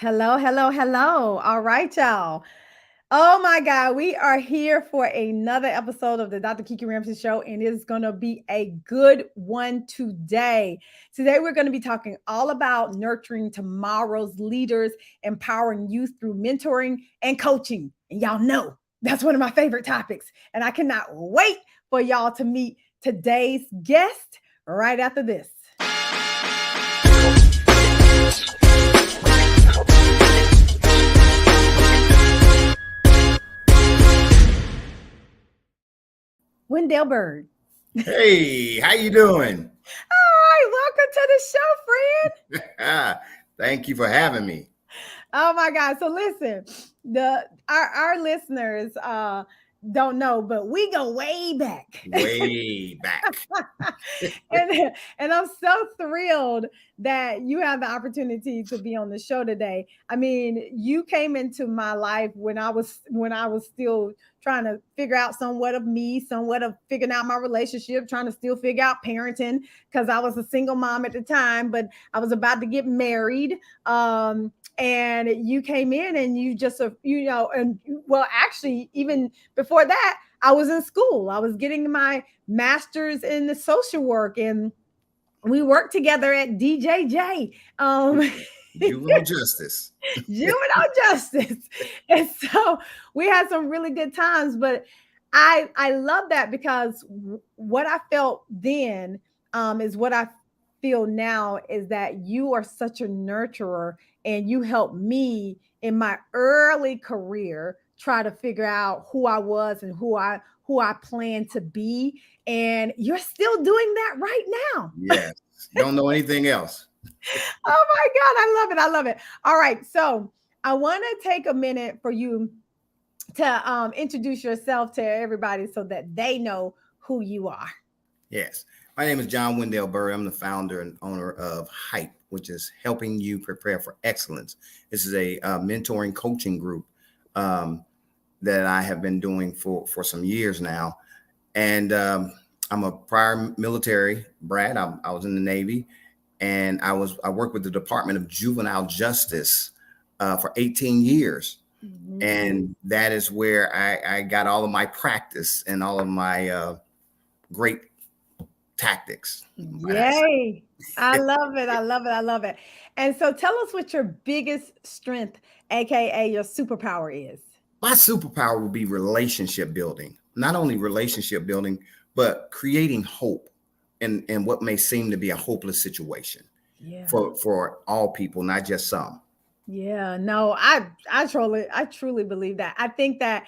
Hello, hello, hello. All right, y'all. Oh my God, we are here for another episode of the Dr. Kiki Ramsey Show, and it's going to be a good one today. Today, we're going to be talking all about nurturing tomorrow's leaders, empowering youth through mentoring and coaching. And y'all know that's one of my favorite topics. And I cannot wait for y'all to meet today's guest right after this. Wendell Bird. Hey, how you doing? All right, welcome to the show, friend. Thank you for having me. Oh my God. So listen, our listeners don't know, but we go way back. Way back. and I'm so thrilled that you have the opportunity to be on the show today. I mean, you came into my life when I was still trying to figure out somewhat of me, somewhat of figuring out my relationship, trying to still figure out parenting because I was a single mom at the time, but I was about to get married. And you came in and you just and well, actually, even before that, I was in school. I was getting my master's in the social work, and we worked together at DJJ. Juvenile justice. Juvenile justice. And so we had some really good times, but I love that because what I felt then is what I feel now, is that you are such a nurturer, and you helped me in my early career try to figure out who I was and who I plan to be, and you're still doing that right now. Yes. Don't know anything else. Oh my God, I love it. I love it. All right. So I want to take a minute for you to introduce yourself to everybody so that they know who you are. Yes. My name is John Wendell Bird. I'm the founder and owner of Hype, which is helping you prepare for excellence. This is a mentoring coaching group that I have been doing for some years now. And I'm a prior military brat. I was in the Navy, and I worked with the Department of Juvenile Justice for 18 years. And that is where I got all of my practice and all of my great tactics. Yay. I love it. I love it. I love it. And so tell us what your biggest strength, AKA your superpower, is. My superpower will be relationship building, not only relationship building, but creating hope in what may seem to be a hopeless situation Yeah. for all people, not just some. Yeah. No, I truly believe that. I think that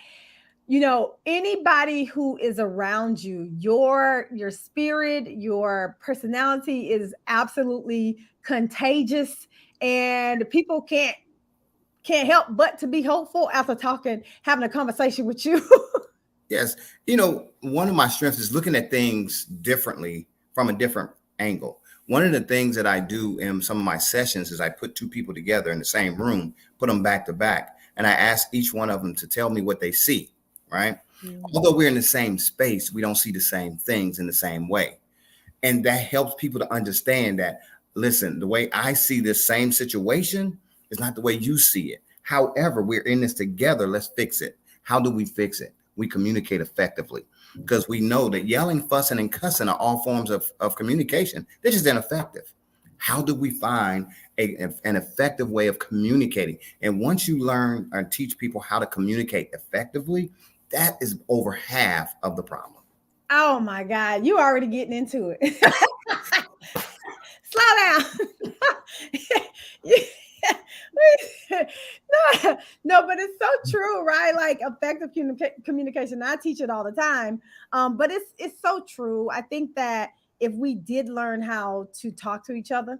anybody who is around you, your spirit, your personality is absolutely contagious, and people can't help but to be hopeful after having a conversation with you. Yes. One of my strengths is looking at things differently from a different angle. One of the things that I do in some of my sessions is I put two people together in the same room, put them back to back, and I ask each one of them to tell me what they see, right? Although we're in the same space, we don't see the same things in the same way. And that helps people to understand that, listen, the way I see this same situation is not the way you see it. However, we're in this together. Let's fix it. How do we fix it? We communicate effectively, because we know that yelling, fussing, and cussing are all forms of communication. They're just ineffective. How do we find an effective way of communicating? And once you learn and teach people how to communicate effectively, that is over half of the problem. Oh my God, you already getting into it. Slow down. no, no, but it's so true, right? Like effective communication. I teach it all the time, but it's so true. I think that if we did learn how to talk to each other,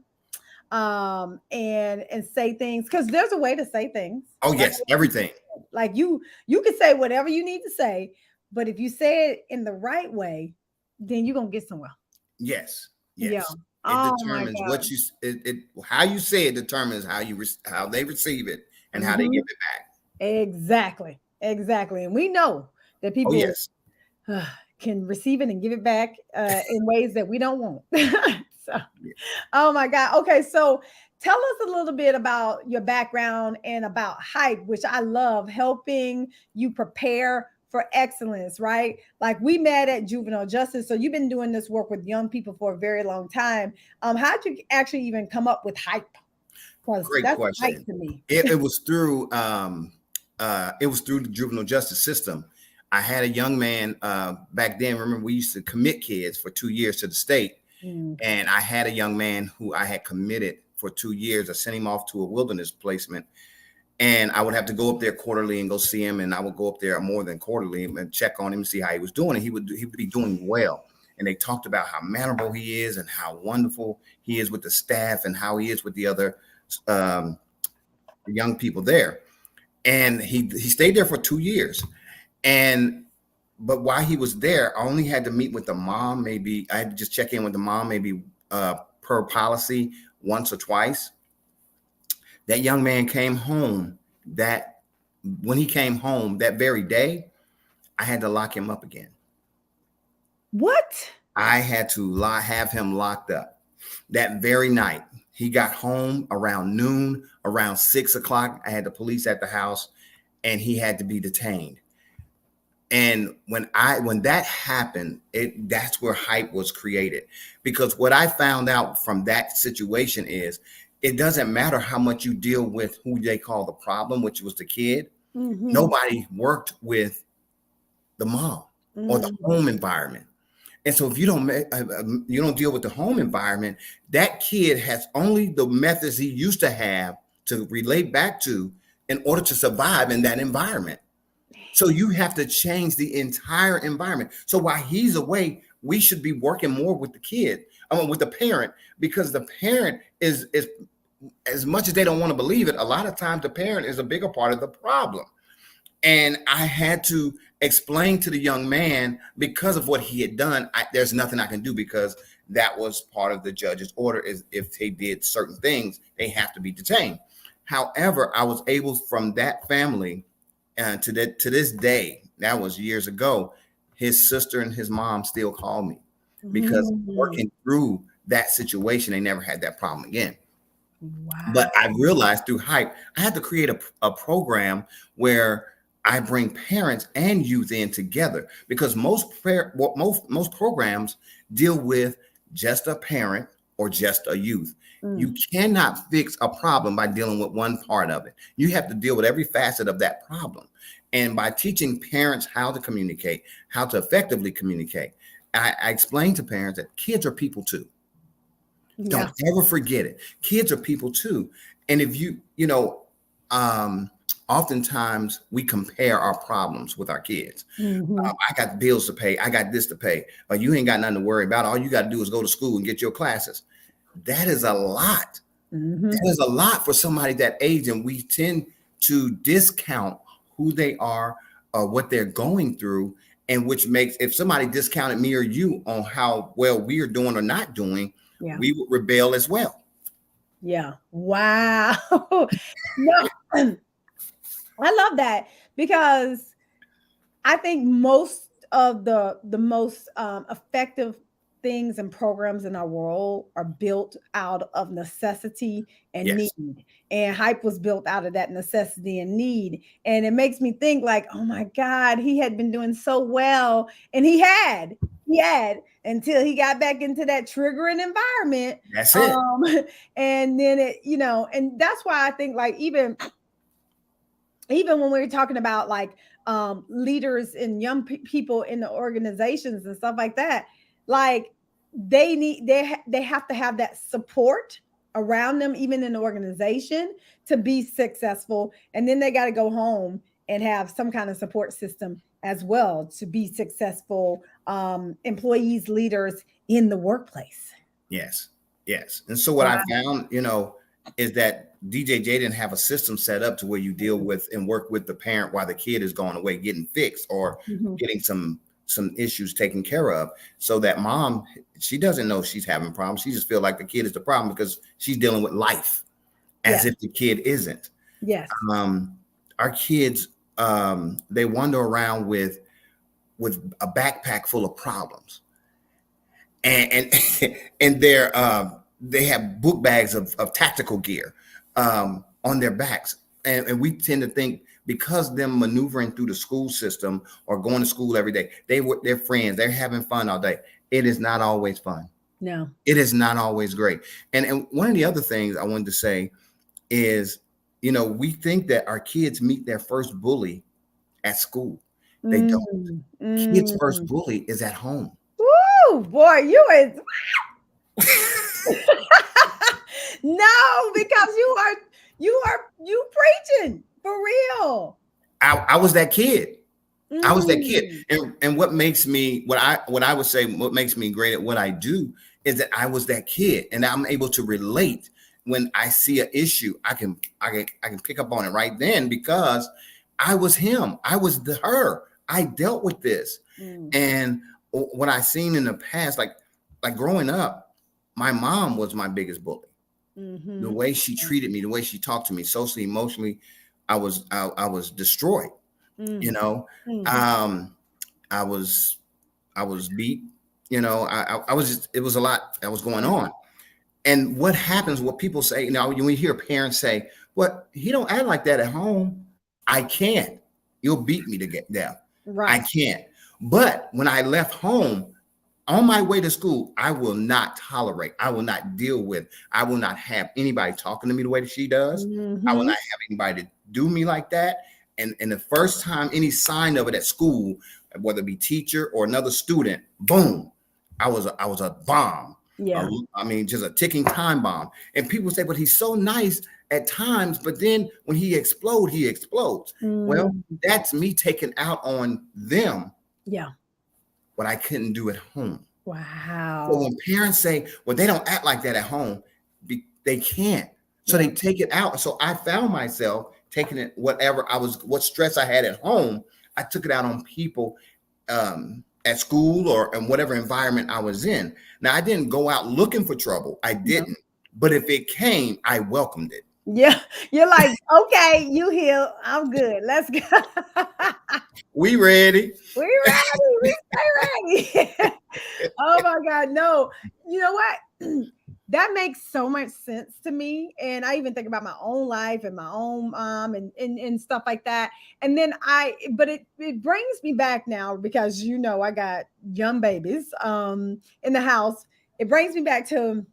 and say things, because there's a way to say things. Oh, yes, everything. Like you can say whatever you need to say, but if you say it in the right way, then you're gonna get somewhere. Yes, Yeah. yes. It Oh my determines God. what how you say it determines how they receive it and how they Mhm. give it back. Exactly. Exactly. And we know that Oh, people yes. can receive it and give it back in ways that we don't want. So, Yeah. oh my God. Okay. So tell us a little bit about your background and about Hype, which I love, helping you prepare for excellence, right? Like we met at Juvenile Justice. So you've been doing this work with young people for a very long time. How'd you actually even come up with Hype? Because Great that's Hype question. to me. It was through the juvenile justice system. I had a young man back then. Remember, we used to commit kids for 2 years to the state. And I had a young man who I had committed for 2 years. I sent him off to a wilderness placement, and I would have to go up there quarterly and go see him. And I would go up there more than quarterly and check on him and see how he was doing. And he would be doing well. And they talked about how mannerable he is and how wonderful he is with the staff and how he is with the other young people there. And he stayed there for 2 years. But while he was there, I only had to meet with the mom. Maybe I had to just check in with the mom, maybe per policy once or twice. That young man came home when he came home that very day, I had to lock him up again. What? I had to have him locked up that very night. He got home around noon, around 6 o'clock. I had the police at the house and he had to be detained. And when that happened, that's where Hype was created. Because what I found out from that situation is it doesn't matter how much you deal with who they call the problem, which was the kid. Mm-hmm. Nobody worked with the mom or the home environment. And so if you don't deal with the home environment, that kid has only the methods he used to have to relate back to in order to survive in that environment. So you have to change the entire environment. So while he's away, we should be working more with the kid, with the parent, because the parent is as much as they don't want to believe it, a lot of times the parent is a bigger part of the problem. And I had to explain to the young man, because of what he had done, there's nothing I can do, because that was part of the judge's order, is if they did certain things, they have to be detained. However, I was able, from that family, to this day, that was years ago, his sister and his mom still call me, because working through that situation, they never had that problem again. Wow. But I realized through Hype, I had to create a program where I bring parents and youth in together, because most programs deal with just a parent or just a youth. You cannot fix a problem by dealing with one part of it. You have to deal with every facet of that problem. And by teaching parents how to communicate, how to effectively communicate, I explain to parents that kids are people too. Yeah. Don't ever forget it. Kids are people too. And if oftentimes we compare our problems with our kids. I got bills to pay. I got this to pay. You ain't got nothing to worry about. All you got to do is go to school and get your classes. That is a lot. That is a lot for somebody that age. And we tend to discount who they are, what they're going through, and which makes, if somebody discounted me or you on how well we are doing or not doing, we would rebel as well. Yeah. Wow. No, I love that, because I think most of the most effective things and programs in our world are built out of necessity and need. And Hype was built out of that necessity and need. And it makes me think like, oh my God, he had been doing so well. And he had until he got back into that triggering environment. That's it. And then and that's why I think like even when we were talking about like leaders and young people in the organizations and stuff like that, like they have to have that support around them, even in the organization, to be successful. And then they got to go home and have some kind of support system as well to be successful employees, leaders in the workplace. Yes. And so what I found, is that DJJ didn't have a system set up to where you deal with and work with the parent while the kid is going away getting fixed or getting some issues taken care of. So that mom, she doesn't know she's having problems. She just feels like the kid is the problem because she's dealing with life as if the kid isn't. Yes. Our kids, they wander around with a backpack full of problems, and they're they have book bags of tactical gear on their backs. And we tend to think because them maneuvering through the school system or going to school every day, they're friends, they're having fun all day. It is not always fun. No. It is not always great. And one of the other things I wanted to say is, we think that our kids meet their first bully at school. They don't. Kids' first bully is at home. Woo, boy, you is no, because you preaching for real. I was that kid. I was that kid. And what makes me what I would say what makes me great at what I do is that I was that kid, and I'm able to relate when I see an issue. I can pick up on it right then because I was him. I was her. I dealt with this. And what I seen in the past, like growing up, my mom was my biggest bully. The way she treated me, the way she talked to me, socially, emotionally, I was destroyed. I was beat. I was just, it was a lot that was going on. And what happens? What people say now, when we hear parents say, "Well, he don't act like that at home." I can't. You'll beat me to get down. Right. I can't. But when I left home, on my way to school, I will not tolerate. I will not deal with. I will not have anybody talking to me the way that she does. I will not have anybody to do me like that. And the first time any sign of it at school, whether it be teacher or another student, boom, I was a bomb. Yeah. I mean, just a ticking time bomb. And people say, but he's so nice at times, but then when he explodes, he explodes. Well, that's me taking out on them. Yeah. What I couldn't do at home. Wow. So when parents say, well, they don't act like that at home, they can't. So they take it out. So I found myself taking it, what stress I had at home, I took it out on people at school or in whatever environment I was in. Now, I didn't go out looking for trouble. I didn't. But if it came, I welcomed it. Yeah. You're like, okay, you heal. I'm good. Let's go. We ready. We ready. We stay ready. Oh my God. No, you know what? That makes so much sense to me. And I even think about my own life and my own mom and stuff like that. And then but it brings me back now because, I got young babies in the house. It brings me back to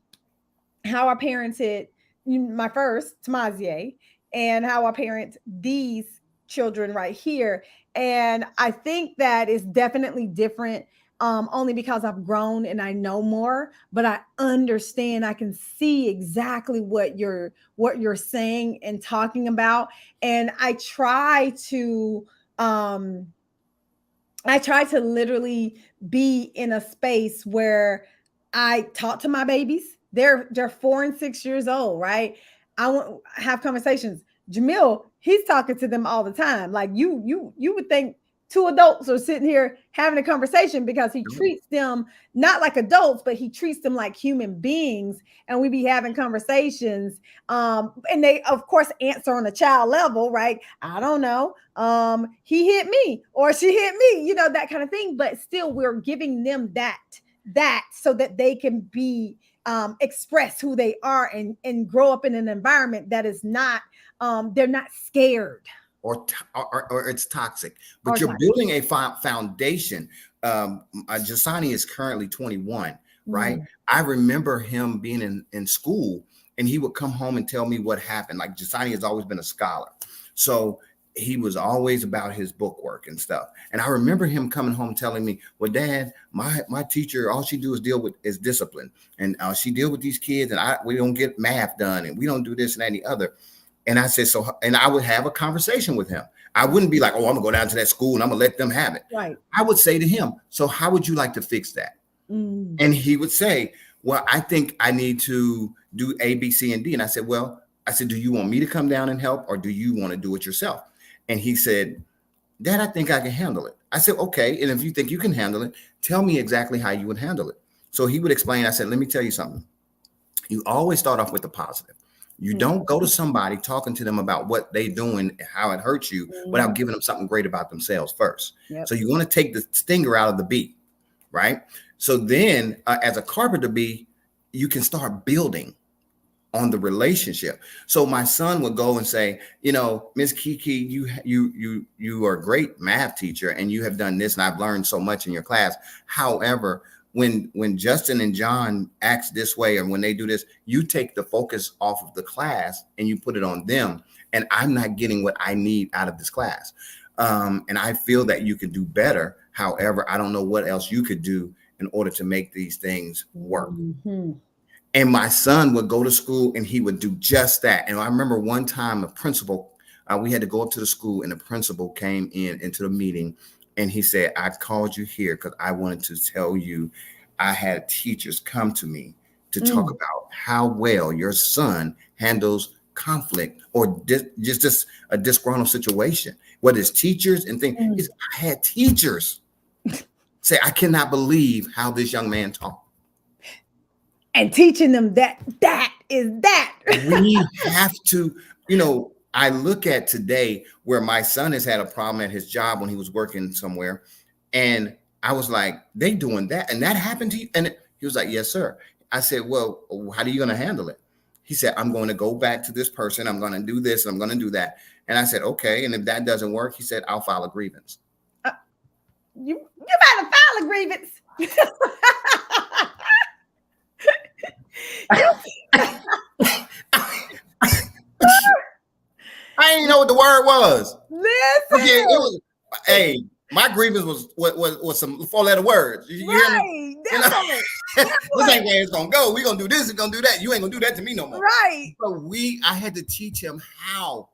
how I parented my first, Tamazier, and how I parent these children right here. And I think that is definitely different. Only because I've grown and I know more, but I understand, I can see exactly what you're saying and talking about. And I try to literally be in a space where I talk to my babies. They're 4 and 6 years old, right? I want to have conversations. Jamil, he's talking to them all the time. Like you would think 2 adults are sitting here having a conversation because he treats them not like adults, but he treats them like human beings. And we be having conversations. And they, of course, answer on a child level, right? I don't know. He hit me or she hit me, that kind of thing. But still, we're giving them that so that they can be express who they are and grow up in an environment that is not, they're not scared. Or it's toxic, but you're building a foundation. Jasani is currently 21, right? I remember him being in school and he would come home and tell me what happened. Like Jasani has always been a scholar. So he was always about his book work and stuff. And I remember him coming home telling me, well, Dad, my teacher, all she do is discipline. And she deal with these kids and we don't get math done and we don't do this and that and the other. And I said, and I would have a conversation with him. I wouldn't be like, oh, I'm gonna go down to that school and I'm gonna let them have it. Right. I would say to him, so how would you like to fix that? And he would say, well, I think I need to do A, B, C, and D. And I said, do you want me to come down and help or do you want to do it yourself? And he said, Dad, I think I can handle it. I said, okay. And if you think you can handle it, tell me exactly how you would handle it. So he would explain. I said, let me tell you something. You always start off with the positive. You don't go to somebody talking to them about what they're doing and how it hurts you without giving them something great about themselves first. Yep. So you want to take the stinger out of the bee, right? So then as a carpenter bee, you can start building on the relationship. So my son would go and say, Miss Kiki, you are a great math teacher and you have done this and I've learned so much in your class. However, when Justin and John act this way, and when they do this, you take the focus off of the class and you put it on them. And I'm not getting what I need out of this class. And I feel that you could do better. However, I don't know what else you could do in order to make these things work. Mm-hmm. And my son would go to school and he would do just that. And I remember one time a principal, we had to go up to the school, and the principal came into the meeting, and he said, I called you here because I wanted to tell you I had teachers come to me to talk about how well your son handles conflict or just a disgruntled situation, whether it's teachers and things. I had teachers say, I cannot believe how this young man talked. And teaching them that is that. We have to, I look at today where my son has had a problem at his job when he was working somewhere. And I was like, they doing that? And that happened to you? And he was like, yes, sir. I said, well, how are you going to handle it? He said, I'm going to go back to this person. I'm going to do this. And I'm going to do that. And I said, okay. And if that doesn't work, he said, I'll file a grievance. You better file a grievance. I didn't know what the word was. Listen. Okay, hey, my grievance was some 4-letter words. You hear me? This ain't where it's gonna go. We're gonna do this and gonna do that. You ain't gonna do that to me no more. Right. So I had to teach him how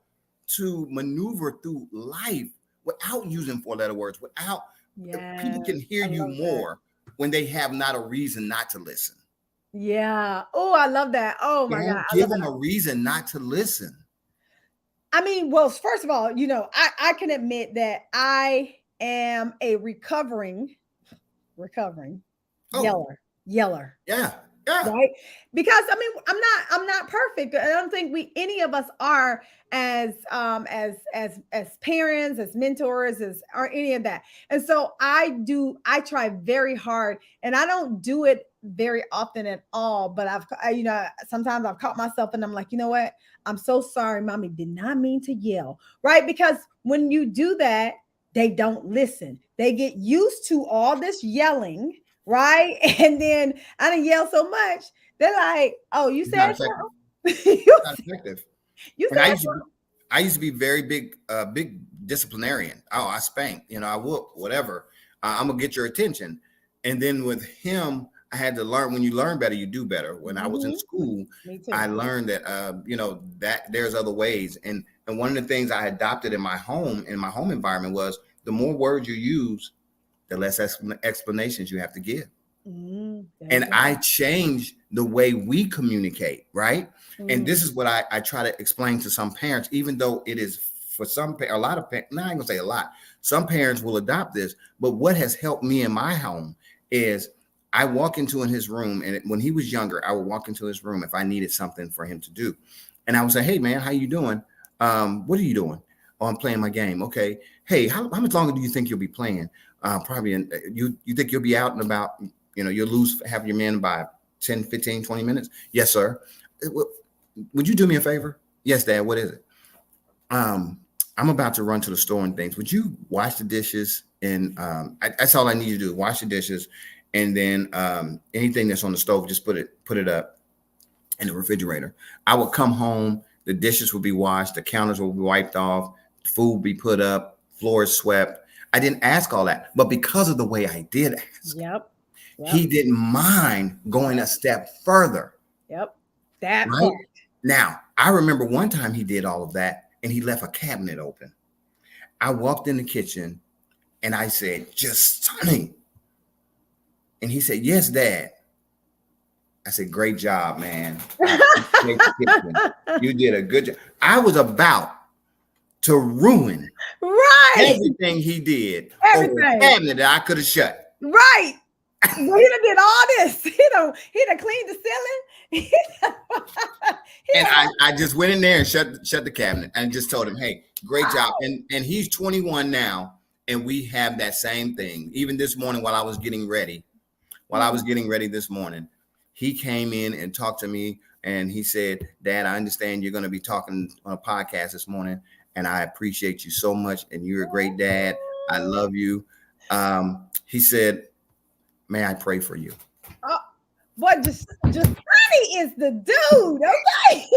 to maneuver through life without using 4-letter words, without people can hear you more when they have not a reason not to listen. Yeah. Oh, I love that. Oh my God. Give them a reason not to listen. I mean, well, first of all, I can admit that I am a recovering yeller. Yeah. Right. Because I mean, I'm not perfect. I don't think any of us are as parents, as mentors, or any of that. And so I try very hard, and I don't do it very often at all. But sometimes I've caught myself and I'm like, you know what? I'm so sorry, mommy, did not mean to yell. Right. Because when you do that, they don't listen. They get used to all this yelling. Right. And then I didn't yell so much. They're like, oh, you said so? Not effective. You said I used to be very big disciplinarian. Oh, I spank, I whoop, whatever. I'm gonna get your attention. And then with him, I had to learn, when you learn better, you do better. When I was in school, I learned that that there's other ways. And one of the things I adopted in my home environment was the more words you use, the less explanations you have to give. And I changed the way we communicate, right? And this is what I try to explain to some parents, even though it is for a lot of parents, no, I ain't gonna say a lot. Some parents will adopt this, but what has helped me in my home is I walk into his room, and when he was younger, I would walk into his room if I needed something for him to do. And I would say, hey man, how you doing? What are you doing? Oh, I'm playing my game. Okay. Hey, how much longer do you think you'll be playing? Probably you think you'll be out in about, you'll lose half your men by 10, 15, 20 minutes. Yes, sir. Would you do me a favor? Yes, Dad. What is it? I'm about to run to the store and things. Would you wash the dishes? And that's all I need you to do. Wash the dishes. And then anything that's on the stove, just put it up in the refrigerator. I would come home. The dishes would be washed. The counters will be wiped off. Food would be put up. Floors swept. I didn't ask all that, but because of the way I did ask, he didn't mind going a step further. Yep. That right? part. Now, I remember one time he did all of that and he left a cabinet open. I walked in the kitchen and I said, just Sonny. And he said, yes, Dad. I said, great job, man. You did a good job. I was about to ruin everything he did over a cabinet that I could have shut. Right. Well, he done did all this. He done cleaned the ceiling. And I just went in there and shut the cabinet and just told him, hey, great job. And he's 21 now, and we have that same thing. Even this morning while I was getting ready this morning, he came in and talked to me, and he said, Dad, I understand you're going to be talking on a podcast this morning, and I appreciate you so much, and you're a great dad. I love you. He said, may I pray for you? Oh, what just Honey is the dude, okay?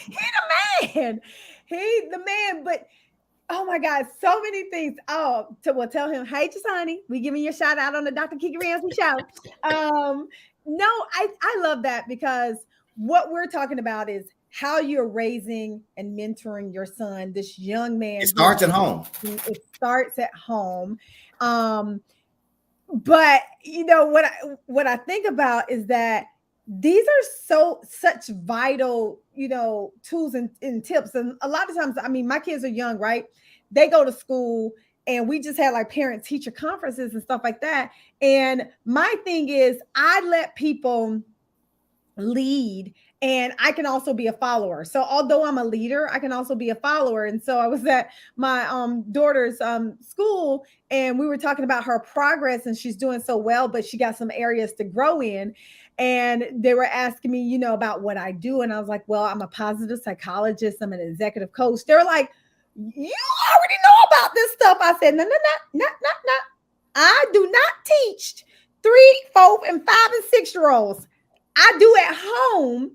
He the man. He the man, but oh my God, so many things. Oh, tell him, hey, Jasani, we giving you a shout out on the Dr. Kiki Ramsey show. No, I love that, because what we're talking about is how you're raising and mentoring your son, this young man. It starts at home. It starts at home. But you know what I think about is that these are such vital, tools and tips. And a lot of times, I mean, my kids are young, right? They go to school, and we just had like parent teacher conferences and stuff like that. And my thing is, I let people lead, and I can also be a follower. So although I'm a leader, I can also be a follower. And so I was at my daughter's school, and we were talking about her progress, and she's doing so well, but she got some areas to grow in. And they were asking me, about what I do. And I was like, well, I'm a positive psychologist. I'm an executive coach. They're like, you already know about this stuff. I said, no. I do not teach 3, 4, and 5, and 6-year-olds. I do at home,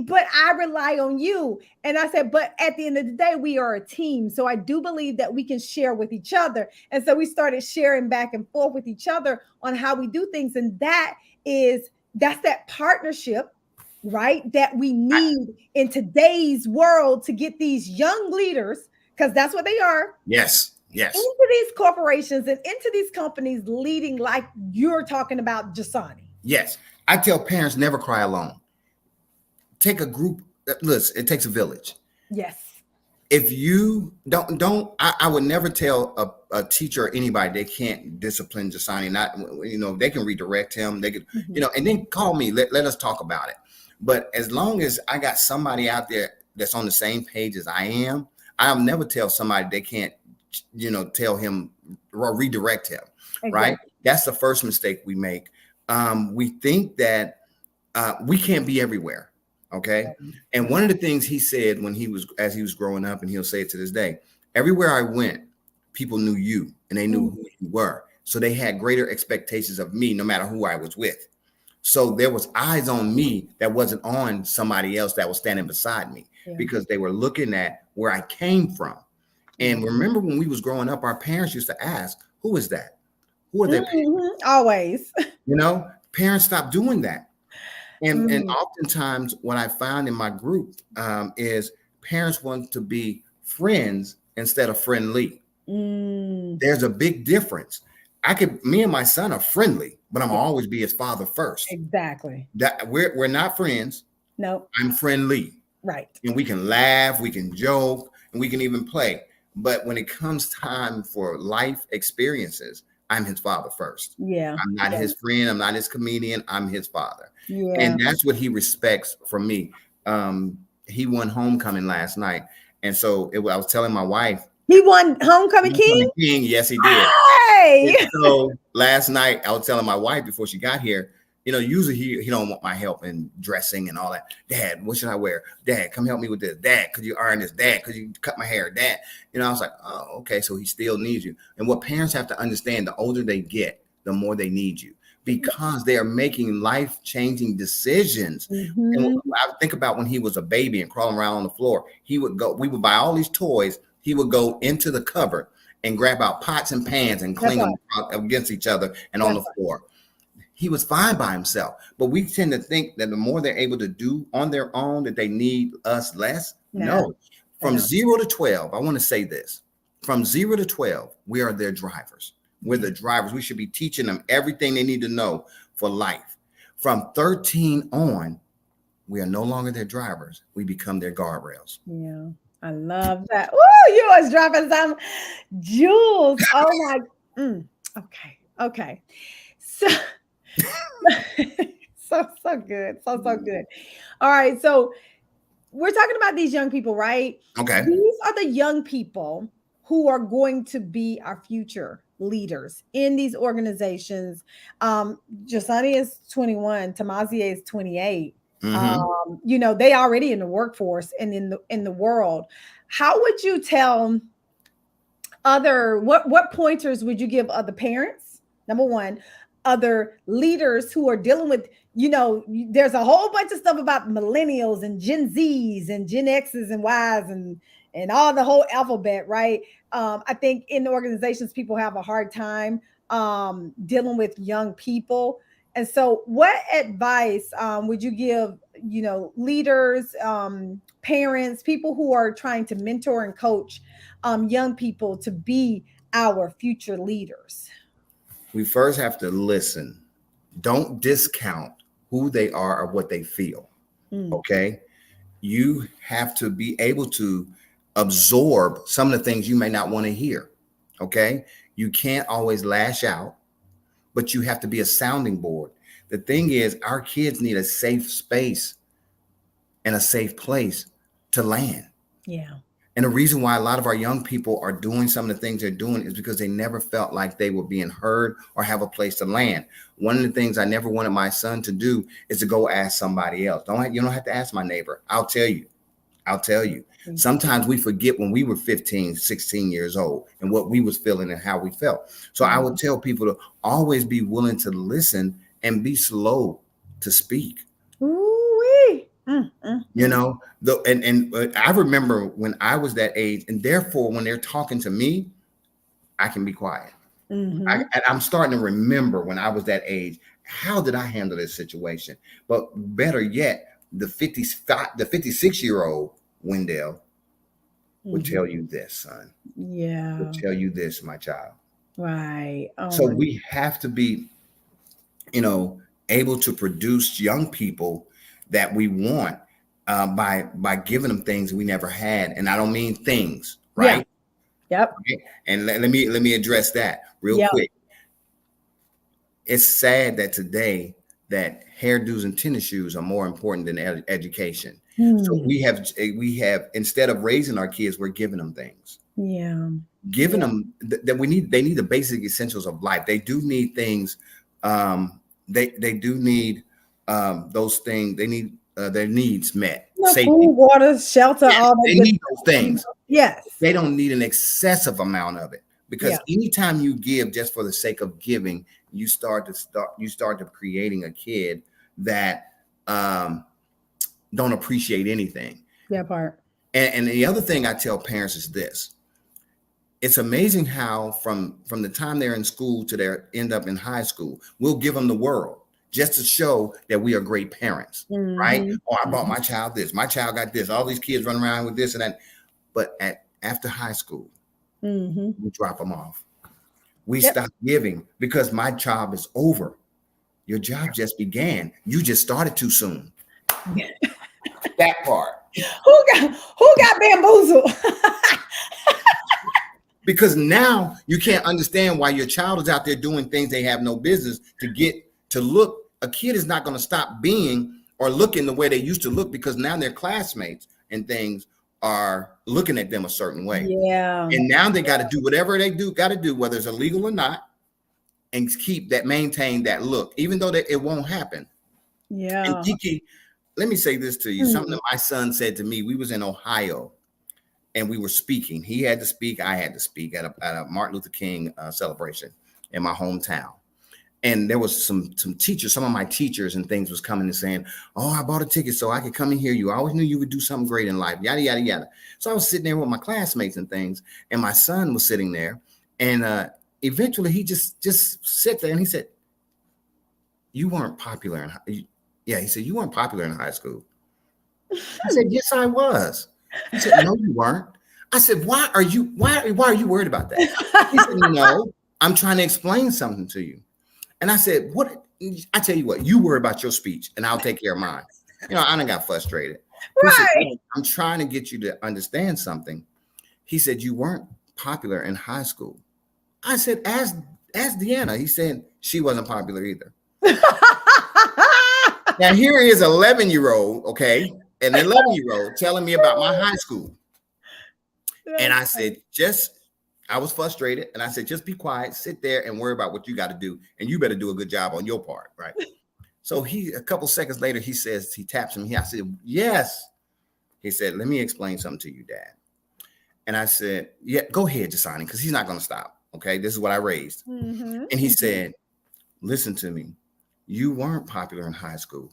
but I rely on you. And I said, but at the end of the day, we are a team. So I do believe that we can share with each other. And so we started sharing back and forth with each other on how we do things. And that's that partnership, right? That we need in today's world to get these young leaders, because that's what they are. Yes. Into these corporations and into these companies, leading like you're talking about, Jasani. Yes. I tell parents, never cry alone. Take a group. Listen, it takes a village. Yes. If you don't, I would never tell a teacher or anybody they can't discipline Jasani. Not, they can redirect him. They could, and then call me. Let us talk about it. But as long as I got somebody out there that's on the same page as I am, I'll never tell somebody they can't, tell him or redirect him. Exactly. Right? That's the first mistake we make. We think that we can't be everywhere. Okay. And one of the things he said as he was growing up, and he'll say it to this day, everywhere I went, people knew you, and they knew who you were. So they had greater expectations of me, no matter who I was with. So there was eyes on me that wasn't on somebody else that was standing beside me, because they were looking at where I came from. And remember, when we was growing up, our parents used to ask, who is that? Who are their parents? Always. Parents stopped doing that. And oftentimes what I found in my group is parents want to be friends instead of friendly. There's a big difference. Me and my son are friendly, but I'm always be his father first. Exactly. That we're not friends. No. I'm friendly. Right. And we can laugh, we can joke, and we can even play. But when it comes time for life experiences, I'm his father first. Yeah. I'm not his friend. I'm not his comedian. I'm his father. Yeah. And that's what he respects from me. He won homecoming last night. And so I was telling my wife. He won homecoming king? Yes, he did. Hey! So last night I was telling my wife before she got here, usually he don't want my help in dressing and all that. Dad, what should I wear? Dad, come help me with this. Dad, could you iron this? Dad, could you cut my hair? Dad, I was like, oh, okay. So he still needs you. And what parents have to understand, the older they get, the more they need you, because they are making life-changing decisions. And I think about when he was a baby and crawling around on the floor, we would buy all these toys. He would go into the cupboard and grab out pots and pans and clean them against each other and on the floor. He was fine by himself. But we tend to think that the more they're able to do on their own, that they need us less. No. From 0 to 12, I want to say this. From 0 to 12, we are their drivers. We're the drivers. We should be teaching them everything they need to know for life. From 13 on, we are no longer their drivers. We become their guardrails. Yeah, I love that. Oh, you was dropping some jewels. Oh my. Okay. So so good. So good. All right. So we're talking about these young people, right? Okay. These are the young people who are going to be our future, leaders in these organizations. Jasani is 21, Tamazier is 28. They already in the workforce and in the world. How would you tell what pointers would you give other parents? Number one, other leaders who are dealing with, there's a whole bunch of stuff about millennials and Gen Zs and Gen X's and Y's and all the whole alphabet, right? I think in organizations, people have a hard time dealing with young people. And so what advice would you give, leaders, parents, people who are trying to mentor and coach young people to be our future leaders? We first have to listen. Don't discount who they are or what they feel. Okay. You have to be able to absorb some of the things you may not want to hear. Okay. You can't always lash out, but you have to be a sounding board. The thing is, our kids need a safe space and a safe place to land. Yeah. And the reason why a lot of our young people are doing some of the things they're doing is because they never felt like they were being heard or have a place to land. One of the things I never wanted my son to do is to go ask somebody else. You don't have to ask my neighbor. I'll tell you. Mm-hmm. Sometimes we forget when we were 15, 16 years old and what we was feeling and how we felt. So I would tell people to always be willing to listen and be slow to speak. Ooh-wee. I remember when I was that age, and therefore when they're talking to me, I can be quiet. I'm starting to remember when I was that age, how did I handle this situation? But better yet, the 56-year-old Wendell would tell you this, son. Yeah. Would tell you this, my child. Right. So we have to be, able to produce young people that we want by giving them things we never had. And I don't mean things, right? Yeah. Yep. Okay? And let me address that real quick. It's sad that today that hairdos and tennis shoes are more important than education. So we have instead of raising our kids, we're giving them things. Yeah. Giving them that they need the basic essentials of life. They do need things. They do need those things. They need their needs met. Safety. Food, water, shelter, all that. They need those things. Yes. They don't need an excessive amount of it, because anytime you give just for the sake of giving, you start to creating a kid that don't appreciate anything. That part. And the other thing I tell parents is this. It's amazing how from the time they're in school to they end up in high school, we'll give them the world just to show that we are great parents, right? Oh, I bought my child this. My child got this. All these kids run around with this and that. But after high school, we drop them off. We stop giving because my job is over. Your job just began. You just started too soon. That part. Who got bamboozled? Because now you can't understand why your child is out there doing things they have no business to get to look. A kid is not going to stop being or looking the way they used to look because now their classmates and things are looking at them a certain way. Yeah. And now they got to do whatever they got to do, whether it's illegal or not, and maintain that look, even though it won't happen. Yeah. And Kiki, let me say this to you. Something that my son said to me. We was in Ohio and we were speaking. He had to speak. I had to speak at a Martin Luther King celebration in my hometown. And there was some teachers, some of my teachers and things was coming and saying, oh, I bought a ticket so I could come and hear you. I always knew you would do something great in life, yada, yada, yada. So I was sitting there with my classmates and things, and my son was sitting there. And eventually he just sat there and he said, you weren't popular. He said, you weren't popular in high school. I said, yes, I was. He said, no, you weren't. I said, why are you worried about that? He said, no, I'm trying to explain something to you. And I said, what? I tell you what, you worry about your speech and I'll take care of mine. I done got frustrated. He said, I'm trying to get you to understand something. He said, you weren't popular in high school. I said, ask Deanna. He said, she wasn't popular either. Now here is 11-year-old, okay? An 11-year-old telling me about my high school. And I said, I was frustrated, and I said, just be quiet, sit there and worry about what you got to do. And you better do a good job on your part. Right. So a couple seconds later, he taps him. I said, yes. He said, let me explain something to you, Dad. And I said, yeah, go ahead, Jasani, because he's not going to stop. Okay. This is what I raised. Mm-hmm. And he said, listen to me. You weren't popular in high school.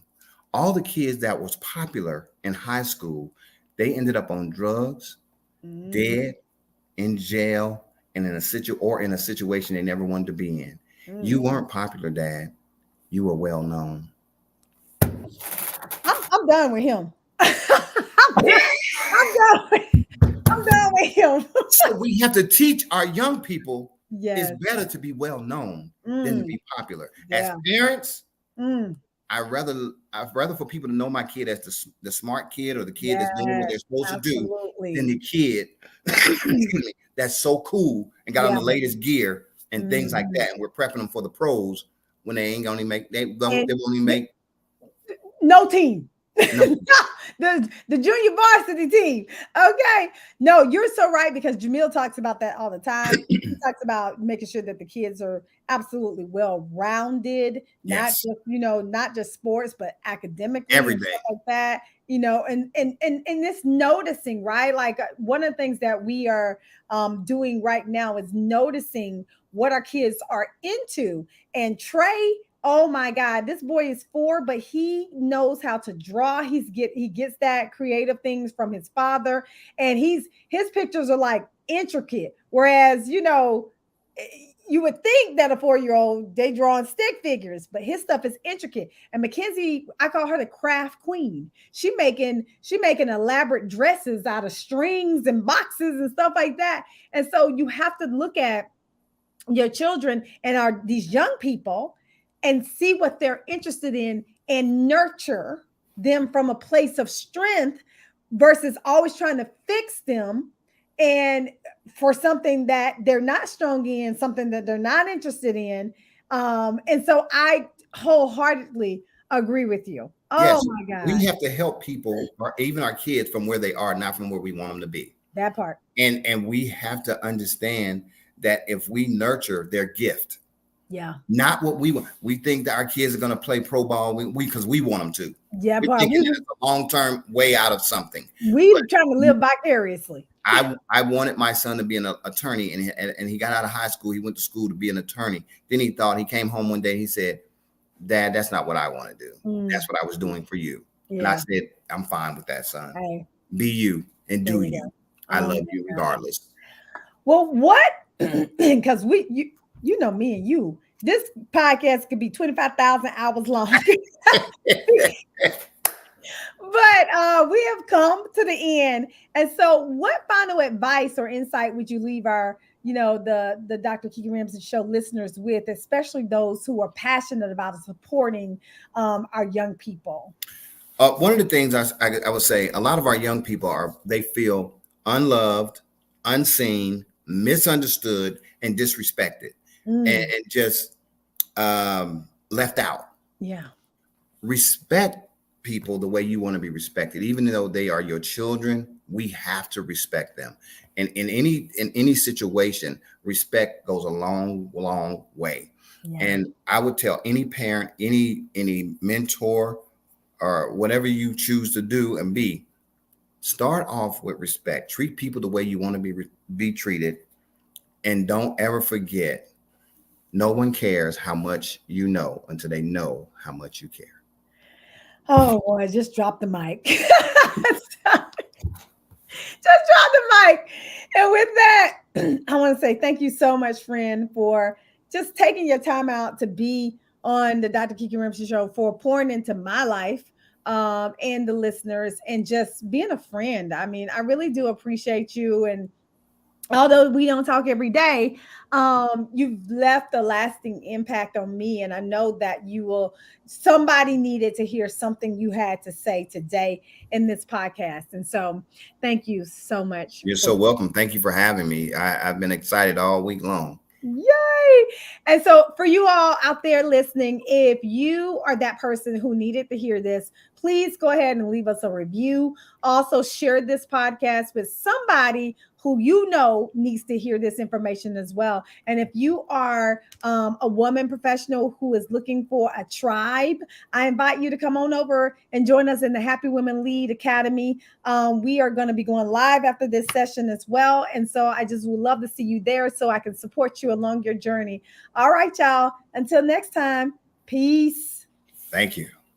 All the kids that was popular in high school, they ended up on drugs, dead, in jail, and in a situation they never wanted to be in. You weren't popular, Dad. You were well known. I'm done with him. I'm done with him. So we have to teach our young people yes. it's better to be well known than to be popular. Yeah. As parents, I'd rather for people to know my kid as the smart kid or the kid that's doing what they're supposed to do than the kid that's so cool and got on the latest gear and things like that. And we're prepping them for the pros when they ain't gonna make they won't even make no team. No. the junior varsity team. Okay. No, you're so right, because Jamil talks about that all the time. He talks about making sure that the kids are absolutely well-rounded, not just sports, but academically, every day, like that, and this noticing, right? Like one of the things that we are doing right now is noticing what our kids are into. And Trey, oh my God, this boy is 4, but he knows how to draw. He gets that creative things from his father, and his pictures are like intricate. Whereas, you would think that a 4-year-old, they draw on stick figures, but his stuff is intricate. And Mackenzie, I call her the craft queen. She making elaborate dresses out of strings and boxes and stuff like that. And so you have to look at your children and these young people and see what they're interested in and nurture them from a place of strength versus always trying to fix them and for something that they're not strong in, something that they're not interested in. And so I wholeheartedly agree with you. Oh yes, my God. We have to help people, or even our kids, from where they are, not from where we want them to be. That part. And we have to understand that if we nurture their gift, not what we want. We think that our kids are going to play pro ball because we want them to. Yeah, but it's a long-term way out of something. We're trying to live vicariously. I wanted my son to be an attorney, and he got out of high school. He went to school to be an attorney. Then he came home one day. He said, "Dad, that's not what I want to do. That's what I was doing for you." Yeah. And I said, "I'm fine with that, son. Hey. Be you and do you. I love you regardless." Well, what? Because you know me and you, this podcast could be 25,000 hours long. But we have come to the end. And so what final advice or insight would you leave our, the Dr. Kiki Ramsey Show listeners with, especially those who are passionate about supporting our young people? One of the things I would say, a lot of our young people they feel unloved, unseen, misunderstood, and disrespected, and just left out. Yeah. Respect people the way you want to be respected. Even though they are your children, we have to respect them. And in any situation, respect goes a long, long way. Yeah. And I would tell any parent, any mentor, or whatever you choose to do and be, start off with respect. Treat people the way you want to be treated. And don't ever forget, no one cares how much you know until they know how much you care. Oh boy, just drop the mic. Just drop the mic. And with that, I want to say thank you so much, friend, for just taking your time out to be on the Dr. Kiki Ramsey Show, for pouring into my life and the listeners, and just being a friend. I mean, I really do appreciate you. And although we don't talk every day, you've left a lasting impact on me. And I know that somebody needed to hear something you had to say today in this podcast. And so thank you so much. You're so welcome. Thank you for having me. I've been excited all week long. Yay. And so for you all out there listening, if you are that person who needed to hear this, please go ahead and leave us a review. Also share this podcast with somebody who you know needs to hear this information as well. And if you are a woman professional who is looking for a tribe, I invite you to come on over and join us in the Happy Women Lead Academy. We are going to be going live after this session as well. And so I just would love to see you there so I can support you along your journey. All right, y'all. Until next time, peace. Thank you.